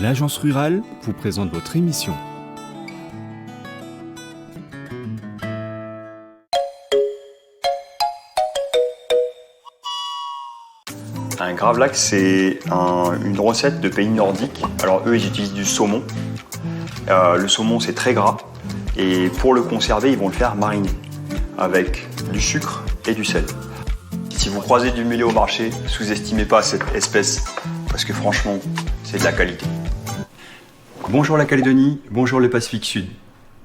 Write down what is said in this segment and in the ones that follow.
L'Agence Rurale vous présente votre émission. Un gravlax, c'est une recette de pays nordiques. Alors eux, ils utilisent du saumon. Le saumon, c'est très gras. Et pour le conserver, ils vont le faire mariner avec du sucre et du sel. Si vous croisez du mulet au marché, sous-estimez pas cette espèce parce que franchement, c'est de la qualité. Bonjour la Calédonie, bonjour le Pacifique Sud.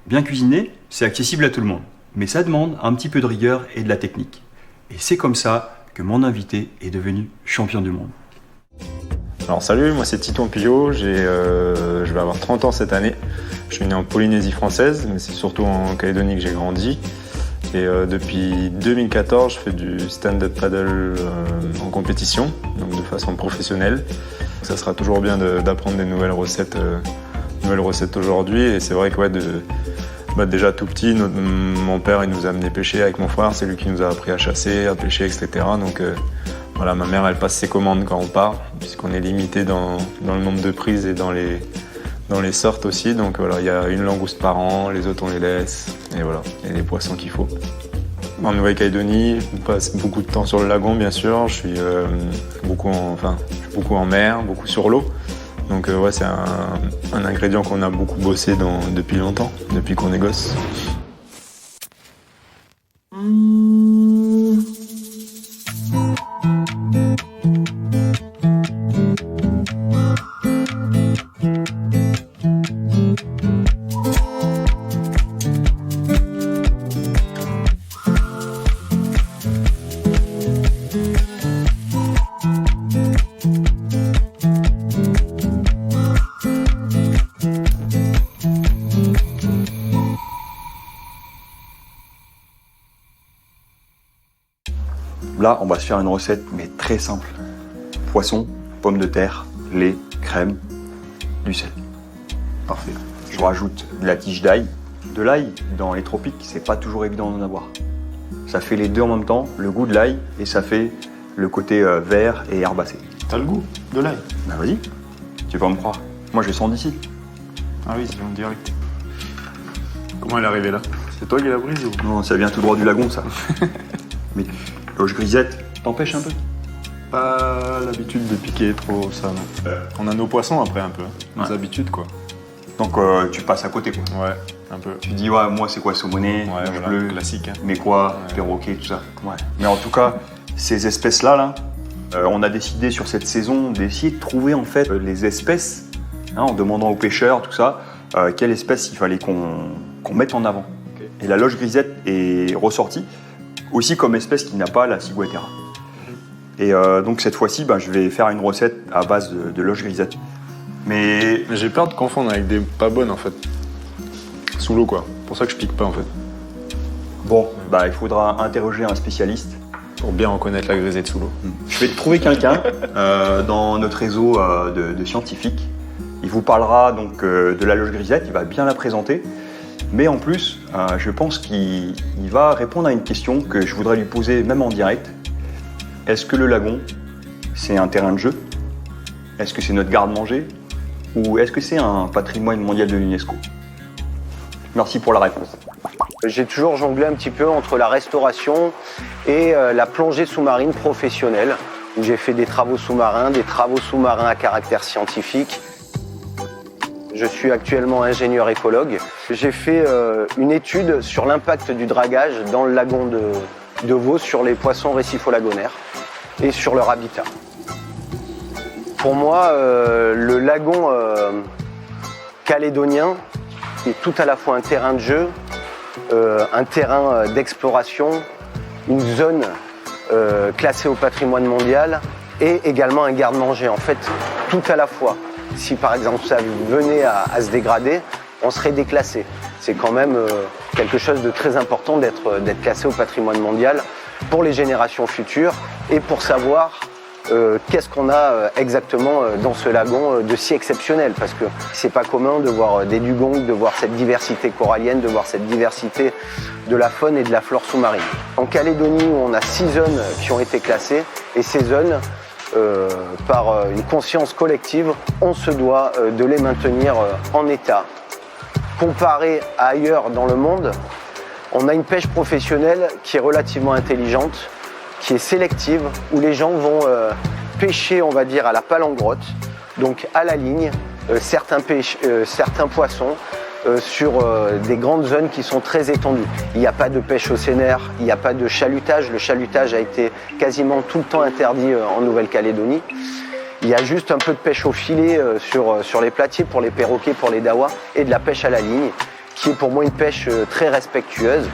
Bien cuisiner, c'est accessible à tout le monde, mais ça demande un petit peu de rigueur et de la technique. Et c'est comme ça que mon invité est devenu champion du monde. Alors salut, moi c'est Titon Pillot, je vais avoir 30 ans cette année. Je suis né en Polynésie française, mais c'est surtout en Calédonie que j'ai grandi. Et depuis 2014, je fais du stand-up paddle en compétition, donc de façon professionnelle. Ça sera toujours bien d'apprendre des nouvelles recettes aujourd'hui. Et c'est vrai que déjà tout petit, mon père il nous a amené pêcher avec mon frère, c'est lui qui nous a appris à chasser, à pêcher, etc. Donc voilà, ma mère elle passe ses commandes quand on part, puisqu'on est limité dans le nombre de prises et dans les sortes aussi. Donc voilà, il y a une langouste par an, les autres on les laisse, et voilà, et les poissons qu'il faut. En Nouvelle-Calédonie, je passe beaucoup de temps sur le lagon bien sûr, je suis beaucoup en mer, beaucoup sur l'eau. Donc ouais, c'est un ingrédient qu'on a beaucoup bossé depuis longtemps, depuis qu'on est gosse. Là, on va se faire une recette, mais très simple. Poisson, pommes de terre, lait, crème, du sel. Parfait. Je rajoute de la tige d'ail. De l'ail, dans les tropiques, c'est pas toujours évident d'en avoir. Ça fait les deux en même temps, le goût de l'ail, et ça fait le côté vert et herbacé. T'as le goût de l'ail? Bah vas-y, tu vas me croire. Moi, je le sens d'ici. Ah oui, c'est en direct. Comment elle est arrivée là? C'est toi qui l'as prise ou? Non, ça vient tout droit du lagon, ça. Mais loge grisette, t'empêche un peu? Pas l'habitude de piquer trop ça, non. On a nos poissons après un peu, nos habitudes quoi. Donc tu passes à côté quoi. Ouais, un peu. Tu dis ouais, moi c'est quoi, saumoné, rouge bleu, classique. Hein. Mais quoi, perroquet, tout ça. Ouais. Mais en tout cas, ces espèces-là, on a décidé sur cette saison d'essayer de trouver en fait les espèces, en demandant aux pêcheurs, tout ça, quelle espèce il fallait qu'on mette en avant. Okay. Et la loge grisette est ressortie aussi comme espèce qui n'a pas la ciguatera. Et donc cette fois-ci, je vais faire une recette à base de loge grisette. Mais j'ai peur de confondre avec des pas bonnes en fait. Sous l'eau quoi. Pour ça que je pique pas en fait. Bon, il faudra interroger un spécialiste. Pour bien reconnaître la grisette sous l'eau. Je vais trouver quelqu'un dans notre réseau de scientifiques. Il vous parlera donc de la loge grisette, il va bien la présenter. Mais en plus, je pense qu'il va répondre à une question que je voudrais lui poser même en direct. Est-ce que le lagon, c'est un terrain de jeu? Est-ce que c'est notre garde-manger? Ou est-ce que c'est un patrimoine mondial de l'UNESCO? Merci pour la réponse. J'ai toujours jonglé un petit peu entre la restauration et la plongée sous-marine professionnelle, où j'ai fait des travaux sous-marins à caractère scientifique. Je suis actuellement ingénieur écologue. J'ai fait une étude sur l'impact du dragage dans le lagon de Vaud sur les poissons récifolagonaires et sur leur habitat. Pour moi, le lagon calédonien est tout à la fois un terrain de jeu, un terrain d'exploration, une zone classée au patrimoine mondial et également un garde-manger. En fait, tout à la fois. Si par exemple ça venait à se dégrader, on serait déclassé. C'est quand même quelque chose de très important d'être classé au patrimoine mondial pour les générations futures et pour savoir qu'est-ce qu'on a exactement dans ce lagon de si exceptionnel. Parce que c'est pas commun de voir des dugongs, de voir cette diversité corallienne, de voir cette diversité de la faune et de la flore sous-marine. En Calédonie, on a 6 zones qui ont été classées et ces zones par une conscience collective, on se doit de les maintenir en état. Comparé à ailleurs dans le monde, on a une pêche professionnelle qui est relativement intelligente, qui est sélective, où les gens vont pêcher, on va dire, à la palangrotte, donc à la ligne, certains poissons sur des grandes zones qui sont très étendues. Il n'y a pas de pêche au sénaire, il n'y a pas de chalutage. Le chalutage a été quasiment tout le temps interdit en Nouvelle-Calédonie. Il y a juste un peu de pêche au filet sur les platiers pour les perroquets, pour les dawas, et de la pêche à la ligne, qui est pour moi une pêche très respectueuse,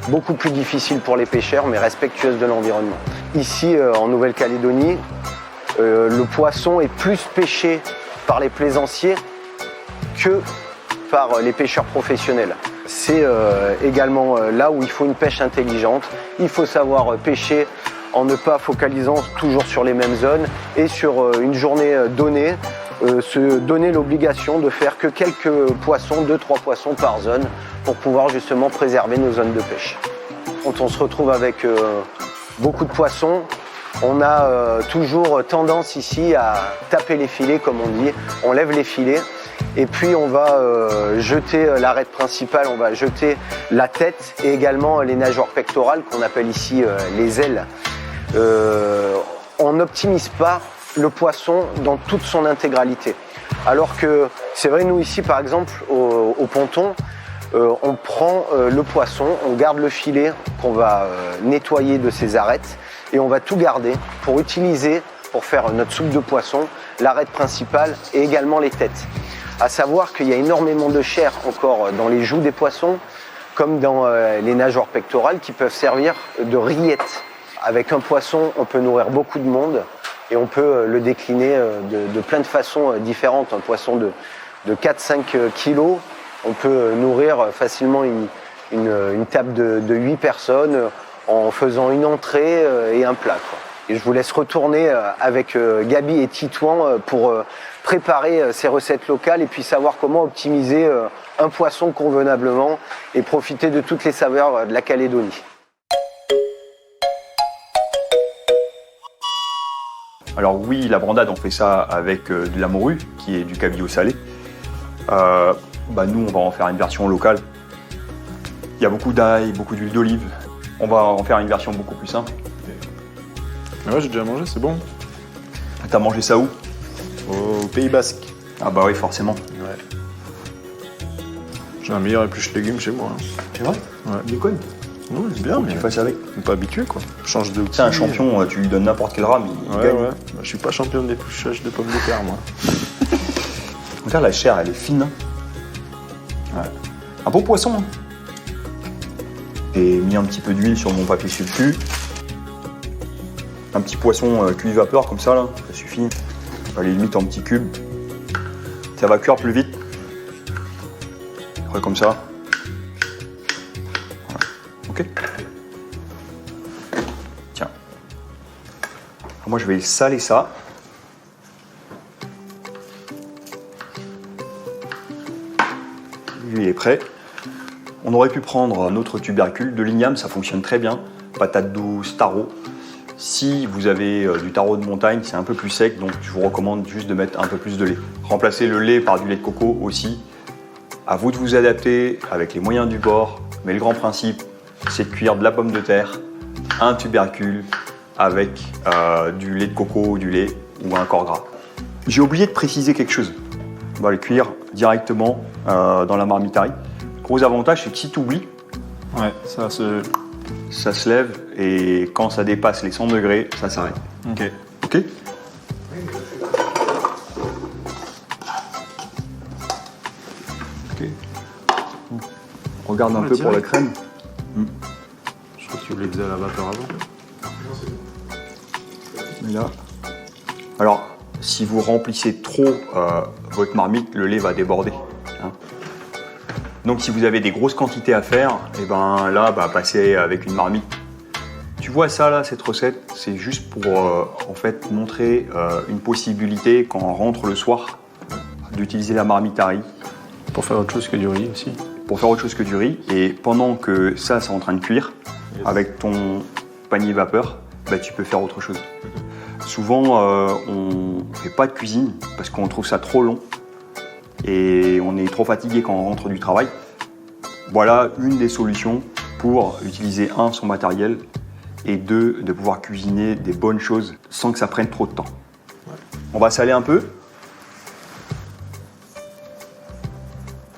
beaucoup plus difficile pour les pêcheurs, mais respectueuse de l'environnement. Ici, en Nouvelle-Calédonie, le poisson est plus pêché par les plaisanciers que par les pêcheurs professionnels. C'est également là où il faut une pêche intelligente. Il faut savoir pêcher en ne pas focalisant toujours sur les mêmes zones et sur une journée donnée, se donner l'obligation de faire que quelques poissons, 2-3 poissons par zone pour pouvoir justement préserver nos zones de pêche. Quand on se retrouve avec beaucoup de poissons, on a toujours tendance ici à taper les filets, comme on dit. On lève les filets et puis on va jeter l'arête principale, on va jeter la tête et également les nageoires pectorales qu'on appelle ici les ailes. On n'optimise pas le poisson dans toute son intégralité. Alors que c'est vrai, nous ici par exemple au ponton, on prend le poisson, on garde le filet qu'on va nettoyer de ses arêtes et on va tout garder pour utiliser, pour faire notre soupe de poisson, l'arête principale et également les têtes. À savoir qu'il y a énormément de chair encore dans les joues des poissons, comme dans les nageoires pectorales qui peuvent servir de rillettes. Avec un poisson, on peut nourrir beaucoup de monde et on peut le décliner de plein de façons différentes. Un poisson de 4-5 kilos, on peut nourrir facilement une table de 8 personnes en faisant une entrée et un plat, quoi. Et je vous laisse retourner avec Gabi et Titouan pour préparer ces recettes locales et puis savoir comment optimiser un poisson convenablement et profiter de toutes les saveurs de la Calédonie. Alors oui, la brandade, on fait ça avec de la morue, qui est du cabillaud salé. Nous, on va en faire une version locale. Il y a beaucoup d'ail, beaucoup d'huile d'olive. On va en faire une version beaucoup plus simple. Ouais, j'ai déjà mangé, c'est bon. T'as mangé ça où? Au Pays Basque. Ah bah oui, forcément. Ouais. J'ai un meilleur épluche légumes chez moi. C'est vrai? Ouais. Déconne. Oui, c'est bien, Faut mais que tu fasses avec. on n'est pas habitué, quoi. Change de outil. C'est un champion, tu lui donnes n'importe quelle rame, il gagne. Ouais. Bah, je suis pas champion de l'épluchage de pommes de terre, moi. Regarde, la chair, elle est fine. Ouais. Un bon poisson. Hein. J'ai mis un petit peu d'huile sur mon papier sulfu. Un petit poisson cuit vapeur comme ça, là, ça suffit. On va les limite en petits cubes. Ça va cuire plus vite. Après comme ça. Voilà. Ok. Tiens. Alors moi je vais saler ça. Lui il est prêt. On aurait pu prendre un autre tubercule, de l'igname, ça fonctionne très bien. Patate douce, taro. Si vous avez du taro de montagne, c'est un peu plus sec, donc je vous recommande juste de mettre un peu plus de lait. Remplacez le lait par du lait de coco aussi. À vous de vous adapter avec les moyens du bord, mais le grand principe, c'est de cuire de la pomme de terre, un tubercule avec du lait de coco, du lait ou un corps gras. J'ai oublié de préciser quelque chose. On va le cuire directement dans la marmitarie. Gros avantage, c'est que si tu oublies, Ouais, ça se lève et quand ça dépasse les 100 degrés, ça s'arrête. Ok. Ok? Ok. On regarde un peu pour la crème. Je crois que tu voulais le à la vapeur avant. Là. Alors, si vous remplissez trop votre marmite, le lait va déborder. Hein. Donc, si vous avez des grosses quantités à faire, et ben là, passez avec une marmite. Tu vois ça là, cette recette, c'est juste pour en fait montrer une possibilité quand on rentre le soir d'utiliser la marmitarie. Pour faire autre chose que du riz aussi. Pour faire autre chose que du riz. Et pendant que ça, c'est en train de cuire, avec ton panier vapeur, tu peux faire autre chose. Souvent, on ne fait pas de cuisine parce qu'on trouve ça trop long et on est trop fatigué quand on rentre du travail. Voilà une des solutions pour utiliser son matériel et deux, de pouvoir cuisiner des bonnes choses sans que ça prenne trop de temps. On va saler un peu.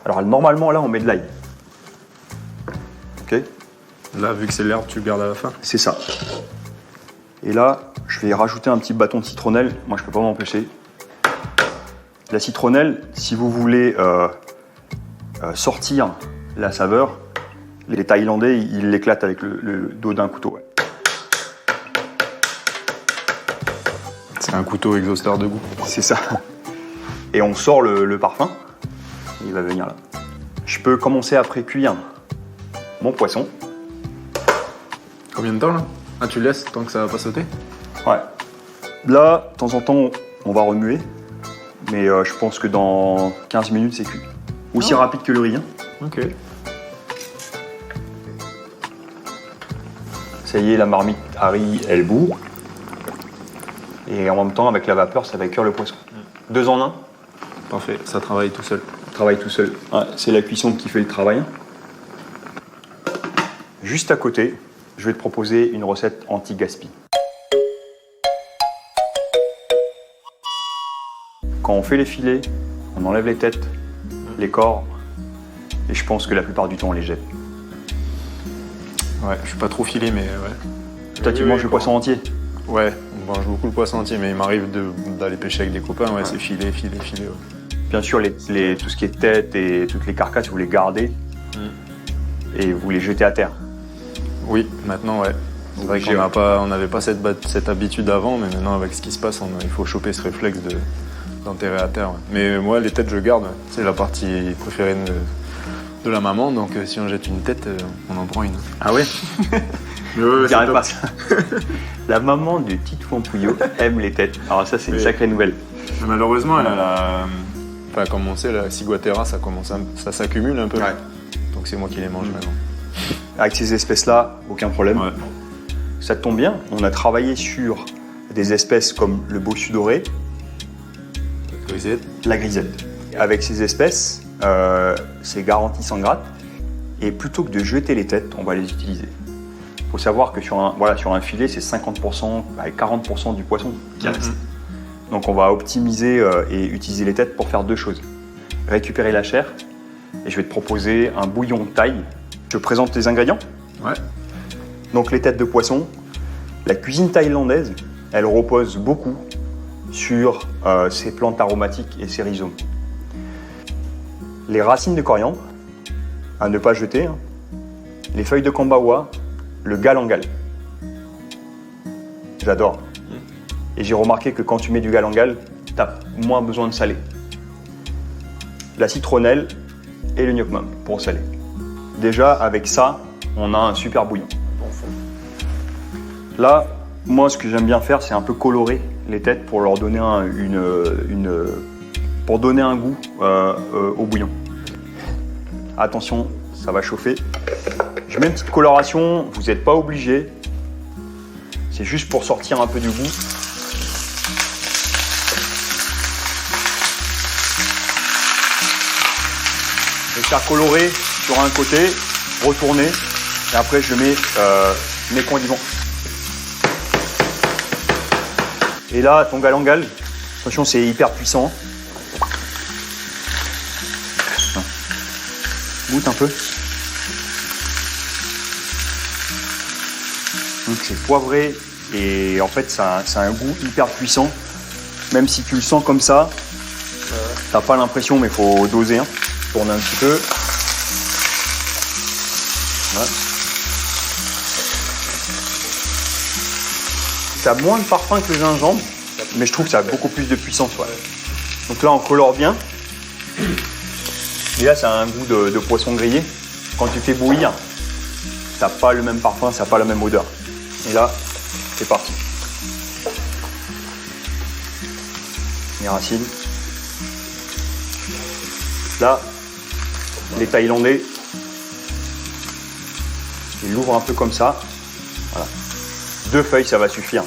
Alors normalement là on met de l'ail. Ok ? Là, vu que c'est l'herbe, tu le gardes à la fin. C'est ça. Et là, je vais rajouter un petit bâton de citronnelle. Moi, je peux pas m'empêcher. La citronnelle, si vous voulez sortir la saveur, les Thaïlandais, ils l'éclatent avec le dos d'un couteau. Ouais. C'est un couteau exhausteur de goût. C'est ça. Et on sort le parfum. Il va venir là. Je peux commencer à pré-cuire mon poisson. Combien de temps là? Ah, tu laisses tant que ça va pas sauter? Ouais. Là, de temps en temps, on va remuer. Mais je pense que dans 15 minutes, c'est cuit. Aussi rapide que le riz. Hein. Ok. Ça y est, la marmite à riz, elle bout. Et en même temps, avec la vapeur, ça va cuire le poisson. 2 en 1. Parfait, ça travaille tout seul. Travaille tout seul. Ouais, c'est la cuisson qui fait le travail. Juste à côté, je vais te proposer une recette anti-gaspi. Quand on fait les filets, on enlève les têtes, les corps, et je pense que la plupart du temps, on les jette. Ouais, je suis pas trop filé, mais ouais. Toi, tu manges le poisson entier? Ouais, on mange beaucoup le poisson entier, mais il m'arrive d'aller pêcher avec des copains, ouais, c'est filet, ouais. Bien sûr, tout ce qui est tête et toutes les carcasses, vous les gardez et vous les jetez à terre. Oui, maintenant, ouais. C'est vrai qu'on n'avait pas cette habitude avant, mais maintenant, avec ce qui se passe, il faut choper ce réflexe d'enterrer à terre. Ouais. Mais moi, les têtes, je garde. C'est la partie préférée de la maman, donc si on jette une tête, on en prend une. Ah ouais? Ouais, je dirais pas ça. La maman de Titouan Pouillot aime les têtes. Alors ça, c'est une sacrée nouvelle. Mais malheureusement, elle a enfin, comme on sait, la ciguatera, ça s'accumule un peu. Ouais. Donc c'est moi qui les mange maintenant. Avec ces espèces-là, aucun problème. Ouais. Ça tombe bien, on a travaillé sur des espèces comme le bossu doré, Grisette. la grisette. Avec ces espèces, c'est garanti sans gratte. Et plutôt que de jeter les têtes, on va les utiliser. Il faut savoir que sur un filet, c'est 50% avec 40% du poisson qui reste. Donc on va optimiser et utiliser les têtes pour faire 2 choses. Récupérer la chair, et je vais te proposer un bouillon thaï. Je te présente les ingrédients. Ouais. Donc les têtes de poisson. La cuisine thaïlandaise, elle repose beaucoup sur ses plantes aromatiques et ses rhizomes. Les racines de coriandre, à ne pas jeter. Hein. Les feuilles de cambawa, le galangal. J'adore. Et j'ai remarqué que quand tu mets du galangal, tu as moins besoin de saler. La citronnelle et le gnoc mam pour saler. Déjà, avec ça, on a un super bouillon. Là, moi, ce que j'aime bien faire, c'est un peu colorer les têtes pour leur donner pour donner un goût au bouillon. Attention, ça va chauffer. Je mets une petite coloration, vous n'êtes pas obligé. C'est juste pour sortir un peu du goût. Je vais faire colorer sur un côté, retourner, et après je mets mes condiments. Et là, ton galangal, attention, c'est hyper puissant. Goûte un peu. Donc c'est poivré et en fait ça a un goût hyper puissant. Même si tu le sens comme ça, t'as pas l'impression, mais il faut doser. Hein. Tourner un petit peu. Voilà. Ça a moins de parfum que le gingembre, mais je trouve que ça a beaucoup plus de puissance. Ouais. Donc là, on colore bien. Et là, ça a un goût de poisson grillé. Quand tu fais bouillir, ça n'a pas le même parfum, ça n'a pas la même odeur. Et là, c'est parti. Les racines. Là, les Thaïlandais, ils l'ouvrent un peu comme ça. Voilà. 2 feuilles, ça va suffire.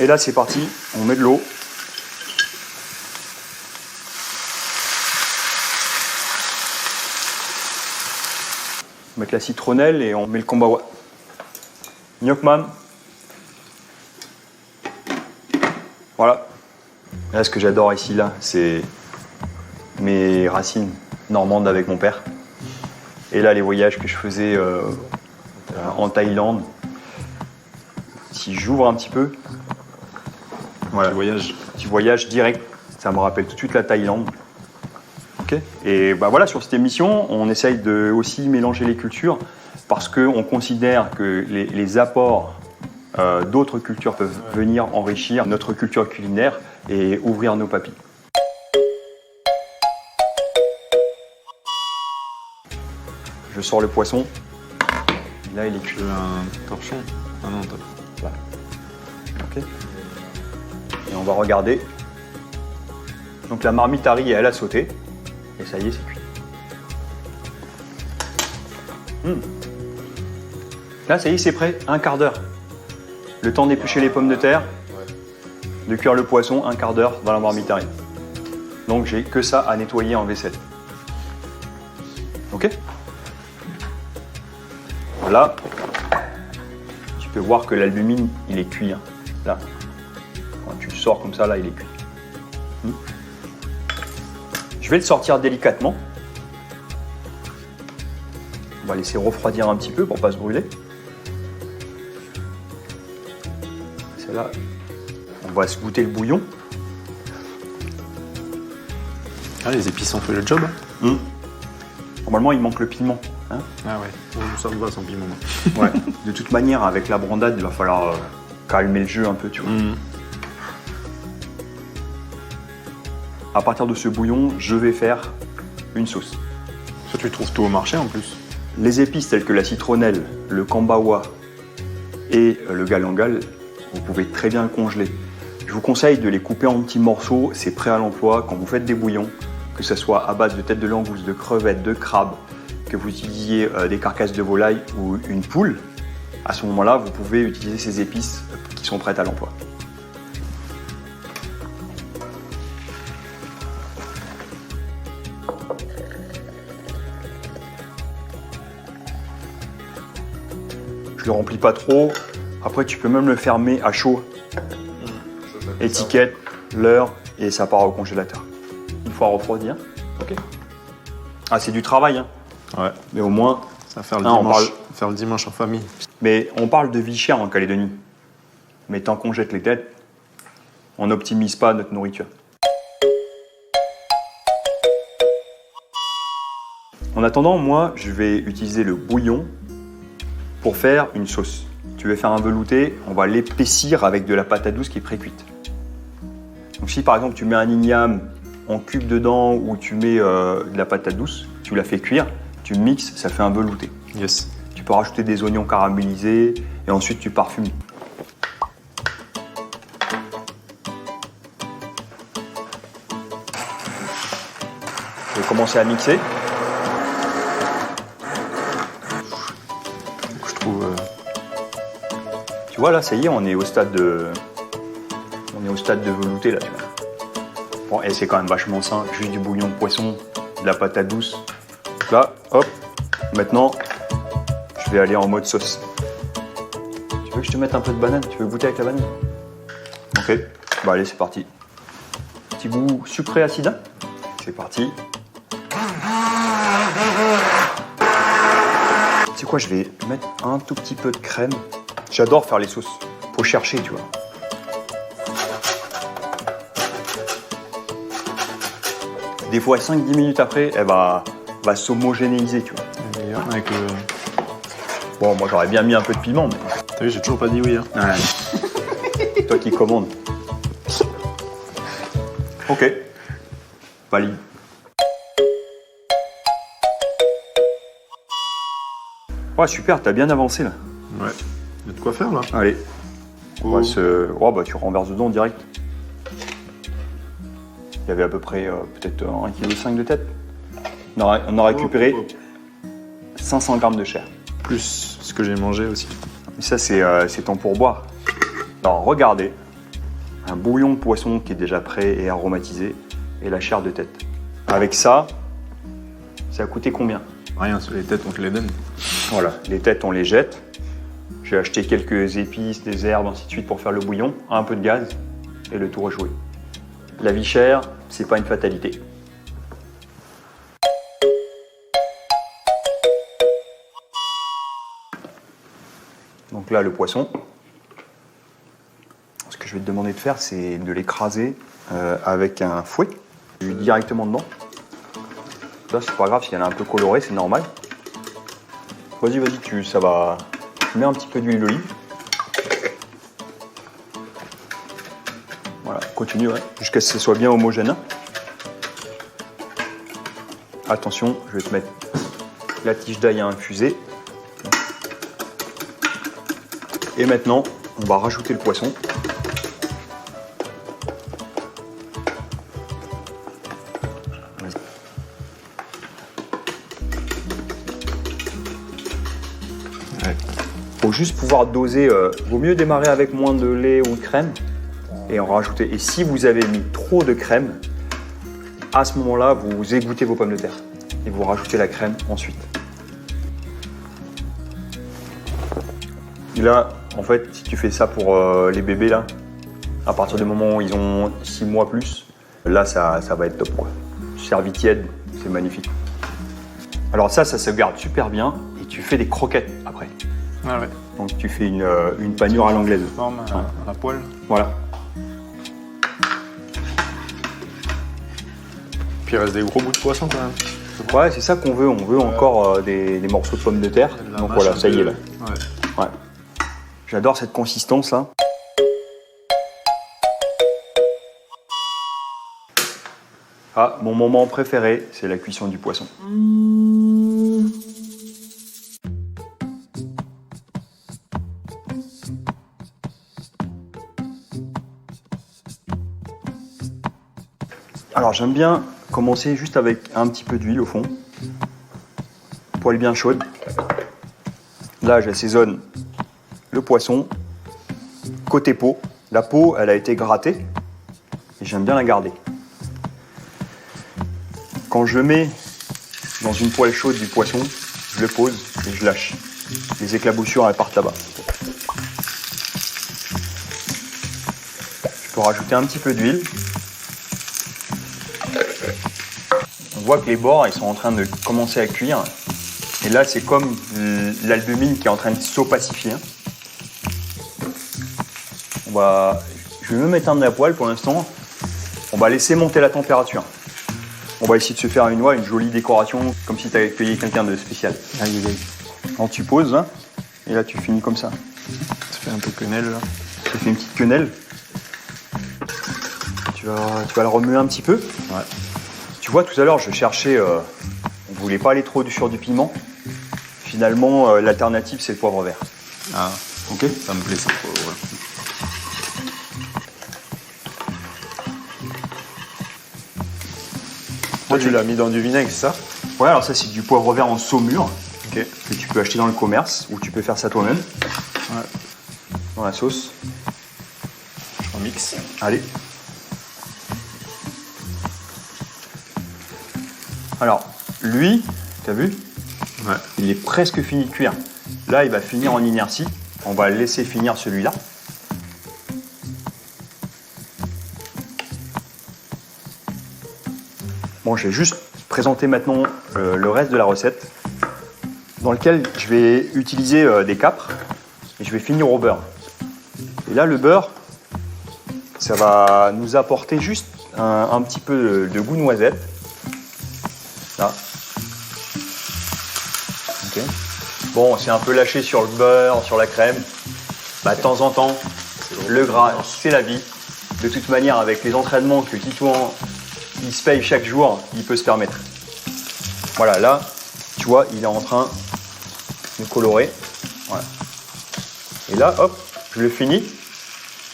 Et là, c'est parti, on met de l'eau. On met la citronnelle et on met le kombawa. Gnocchman. Voilà. Là, ce que j'adore ici, là, c'est mes racines normandes avec mon père. Et là, les voyages que je faisais en Thaïlande. Si j'ouvre un petit peu, voilà, petit voyage direct, ça me rappelle tout de suite la Thaïlande. Okay. Et bah voilà, sur cette émission, on essaye de aussi mélanger les cultures parce qu'on considère que les apports d'autres cultures peuvent venir enrichir notre culture culinaire et ouvrir nos papilles. Je sors le poisson. Et là, il est cuit. Tu veux un torchon? Ah non, top. Voilà. Ok. Et on va regarder. Donc la marmite Harry, elle a sauté. Et ça y est, c'est cuit. Là, ça y est, c'est prêt. Un quart d'heure. Le temps d'éplucher les pommes de terre, de cuire le poisson, un quart d'heure dans la marmite Harry. Donc j'ai que ça à nettoyer en vaisselle. Ok? Voilà. Tu peux voir que l'albumine, il est cuit. Hein. Là. Quand tu le sors comme ça, là, il est cuit. Je vais le sortir délicatement. On va laisser refroidir un petit peu pour ne pas se brûler. C'est là. On va se goûter le bouillon. Ah, les épices ont fait le job. Normalement, il manque le piment. Hein, Ah ouais, ça me va sans piment. ouais. De toute manière, avec la brandade, il va falloir calmer le jeu un peu, tu vois. À partir de ce bouillon, je vais faire une sauce. Ça, tu trouves tout au marché en plus. Les épices telles que la citronnelle, le kombawa et le galangal, vous pouvez très bien le congeler. Je vous conseille de les couper en petits morceaux, c'est prêt à l'emploi quand vous faites des bouillons, que ce soit à base de tête de langouste, de crevettes, de crabes, que vous utilisiez des carcasses de volaille ou une poule. À ce moment-là, vous pouvez utiliser ces épices qui sont prêtes à l'emploi. Je le remplis pas trop. Après, tu peux même le fermer à chaud. Étiquette, l'heure, et ça part au congélateur. Une fois refroidi. Hein. Ok. Ah, c'est du travail, hein. Ouais. Mais au moins. Ça va faire le, on dimanche, parle... faire le dimanche en famille. Mais on parle de vie chère en Calédonie. Mais tant qu'on jette les têtes, on n'optimise pas notre nourriture. En attendant, moi, je vais utiliser le bouillon pour faire une sauce. Tu veux faire un velouté, on va l'épaissir avec de la patate douce qui est pré-cuite. Donc si par exemple tu mets un igname en cube dedans ou tu mets de la patate douce, tu la fais cuire, tu mixes, ça fait un velouté. Yes. Tu peux rajouter des oignons caramélisés et ensuite tu parfumes. Je vais commencer à mixer. Je trouve. Tu vois là, ça y est, on est au stade de velouté là, tu vois. Bon, et c'est quand même vachement sain, juste du bouillon de poisson, de la patate douce. Donc là, hop, maintenant, je vais aller en mode sauce. Tu veux que je te mette un peu de banane? Tu veux goûter avec la banane? Ok, bah allez, c'est parti. Petit goût sucré acide. Hein. C'est parti. C'est quoi, je vais mettre un tout petit peu de crème. J'adore faire les sauces. Faut chercher, tu vois. Des fois, 5-10 minutes après, elle va s'homogénéiser, tu vois. D'ailleurs, avec le. Bon, moi, j'aurais bien mis un peu de piment, mais... T'as vu, j'ai toujours pas dit oui. Hein. Ouais. Toi qui commandes. Ok. Valide. Ouais, super, t'as bien avancé, là. Ouais. Il y a de quoi faire, là. Allez. On va se... Oh, bah, tu renverses dedans direct. Il y avait à peu près peut-être 1,5 kg de tête. On a récupéré 500 grammes de chair. Plus ce que j'ai mangé aussi. Mais ça, c'est ton pourboire. Alors, regardez. un bouillon de poisson qui est déjà prêt et aromatisé, et la chair de tête. Avec ça, ça a coûté combien? Rien, sur les têtes, on te les donne. Voilà, les têtes, on les jette. J'ai acheté quelques épices, des herbes, ainsi de suite pour faire le bouillon, un peu de gaz, et le tour est joué. La vie chère, c'est pas une fatalité. Donc là, le poisson. Ce que je vais te demander de faire, c'est de l'écraser avec un fouet, directement dedans. Là, c'est pas grave si elle est un peu colorée, c'est normal. Vas-y, ça va. Tu mets un petit peu d'huile d'olive. Voilà, continue, ouais, jusqu'à ce que ce soit bien homogène. Attention, je vais te mettre la tige d'ail à infuser. Et maintenant, on va rajouter le poisson. Faut juste pouvoir doser. Vaut mieux démarrer avec moins de lait ou de crème et en rajouter. Et si vous avez mis trop de crème, à ce moment-là, vous égouttez vos pommes de terre et vous rajoutez la crème ensuite. Et là, en fait, si tu fais ça pour les bébés là, à partir du moment où ils ont 6 mois plus, là, ça va être top, quoi. Servi tiède, c'est magnifique. Alors ça se garde super bien et tu fais des croquettes après. Ah ouais. Donc tu fais une panure à l'anglaise. Forme à la poêle. Voilà. Puis il reste des gros bouts de poisson quand même. Ouais, c'est ça qu'on veut. On veut encore des morceaux de pommes de terre. Donc voilà, ça y est là. Ouais. Ouais. J'adore cette consistance là. Ah, mon moment préféré, c'est la cuisson du poisson. Alors j'aime bien commencer juste avec un petit peu d'huile au fond. Poêle bien chaude. Là, j'assaisonne le poisson. Côté peau, la peau, elle a été grattée et j'aime bien la garder. Quand je mets dans une poêle chaude du poisson, je le pose et je lâche. Les éclaboussures, elles partent là-bas. Je peux rajouter un petit peu d'huile. On voit que les bords, ils sont en train de commencer à cuire. Et là, c'est comme l'albumine qui est en train de s'opacifier. Je vais même éteindre la poêle pour l'instant. On va laisser monter la température. On va essayer de se faire une jolie décoration, comme si tu avais accueilli quelqu'un de spécial. Alors tu poses, hein, et là tu finis comme ça. Ça fait un peu quenelle là. Tu fais une petite quenelle. Tu vas la remuer un petit peu. Ouais. Tu vois, tout à l'heure, je cherchais... on voulait pas aller trop sur du piment. Finalement, l'alternative, c'est le poivre vert. Ah, Ok. ça me plaît ça. Ouais. Toi, tu l'as mis dans du vinaigre, c'est ça? Ouais, alors ça, c'est du poivre vert en saumure. Ok. Que tu peux acheter dans le commerce, ou tu peux faire ça toi-même. Ouais. Dans la sauce. Je remixe. Allez. Alors, lui, t'as vu? Ouais. Il est presque fini de cuire. Là, il va finir en inertie. On va le laisser finir celui-là. Bon, je vais juste présenter maintenant le reste de la recette, dans lequel je vais utiliser des capres et je vais finir au beurre. Et là, le beurre, ça va nous apporter juste un petit peu de goût noisette. Là. Ok. Bon, c'est un peu lâché sur le beurre, sur la crème. Bah, de temps en temps, le gras, c'est la vie. De toute manière, avec les entraînements que Titouan il se paye chaque jour, il peut se permettre. Voilà, là, tu vois, il est en train de colorer. Voilà. Et là, hop, je le finis.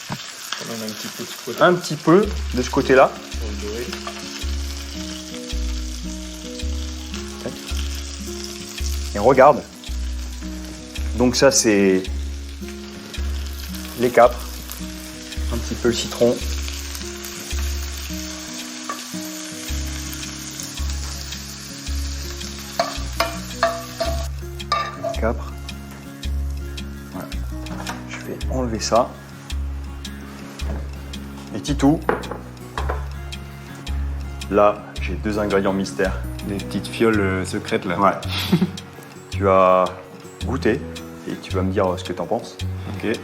Quand même un petit peu de ce côté. Un petit peu de ce côté-là. Pour le dorer. Et regarde. Donc ça, c'est les capres. Un petit peu le citron. Le capre. Voilà. Je vais enlever ça. Et Titou, là j'ai 2 ingrédients mystères. Des petites fioles secrètes là. Ouais. Tu vas goûter et tu vas me dire ce que tu en penses. Ok.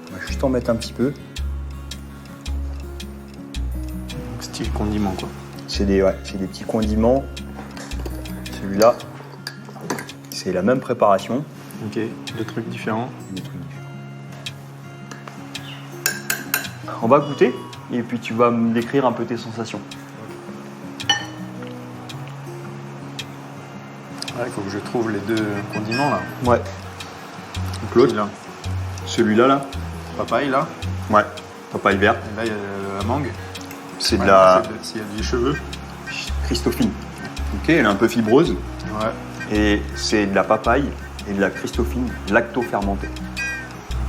On va juste en mettre un petit peu. Style condiment quoi. C'est des petits condiments. Celui-là, c'est la même préparation. Ok. 2 trucs différents. Des trucs différents. On va goûter et puis tu vas me décrire un peu tes sensations. Ouais, il faut que je trouve les 2 condiments là. Ouais. Donc l'autre, Là. celui-là là. Papaye là. Ouais. Papaye verte. Et là il y a la mangue. C'est de Ouais, la s'il y a du cheveu. Christophine. Ok, elle est un peu fibreuse. Ouais. Et c'est de la papaye et de la Christophine lacto-fermentée.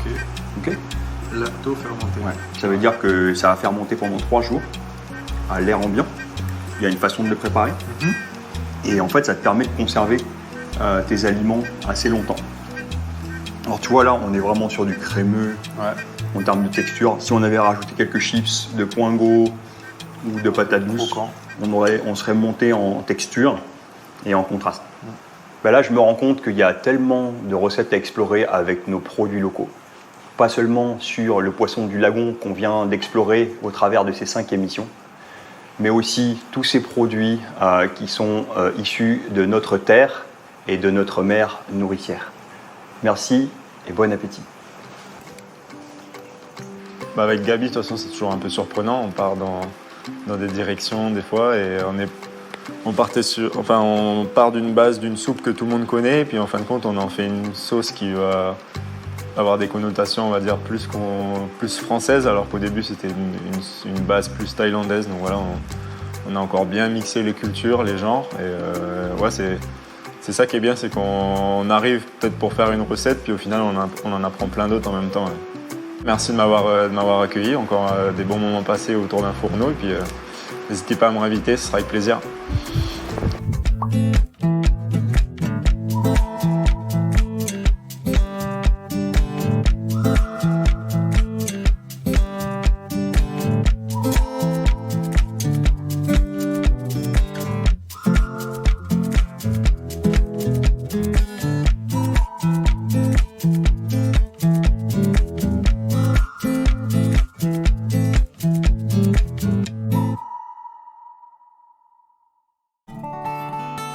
Ok. Ok. Lacto fermenté. Ouais. Ça veut dire que ça va fermenter pendant 3 jours à l'air ambiant. Il y a une façon de le préparer. Et en fait, ça te permet de conserver tes aliments assez longtemps. Alors tu vois là, on est vraiment sur du crémeux Ouais. en termes de texture. Si on avait rajouté quelques chips de poingo ou de patates douces, Croquant. on serait monté en texture et en contraste. Ben là, je me rends compte qu'il y a tellement de recettes à explorer avec nos produits locaux. Pas seulement sur le poisson du lagon qu'on vient d'explorer au travers de ces 5 émissions, mais aussi tous ces produits qui sont issus de notre terre et de notre mer nourricière. Merci et bon appétit. Bah avec Gabi, de toute façon, c'est toujours un peu surprenant. On part dans des directions des fois et on part d'une base d'une soupe que tout le monde connaît, et puis en fin de compte, on en fait une sauce qui va avoir des connotations, on va dire, plus françaises, alors qu'au début, c'était une base plus thaïlandaise. Donc voilà, on a encore bien mixé les cultures, les genres, et ouais, c'est ça qui est bien, c'est qu'on arrive peut-être pour faire une recette, puis au final, on en apprend plein d'autres en même temps. Ouais. Merci de m'avoir accueilli, encore des bons moments passés autour d'un fourneau, et puis n'hésitez pas à me réinviter, ce sera avec plaisir.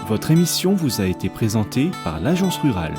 Votre émission vous a été présentée par l'Agence Rurale.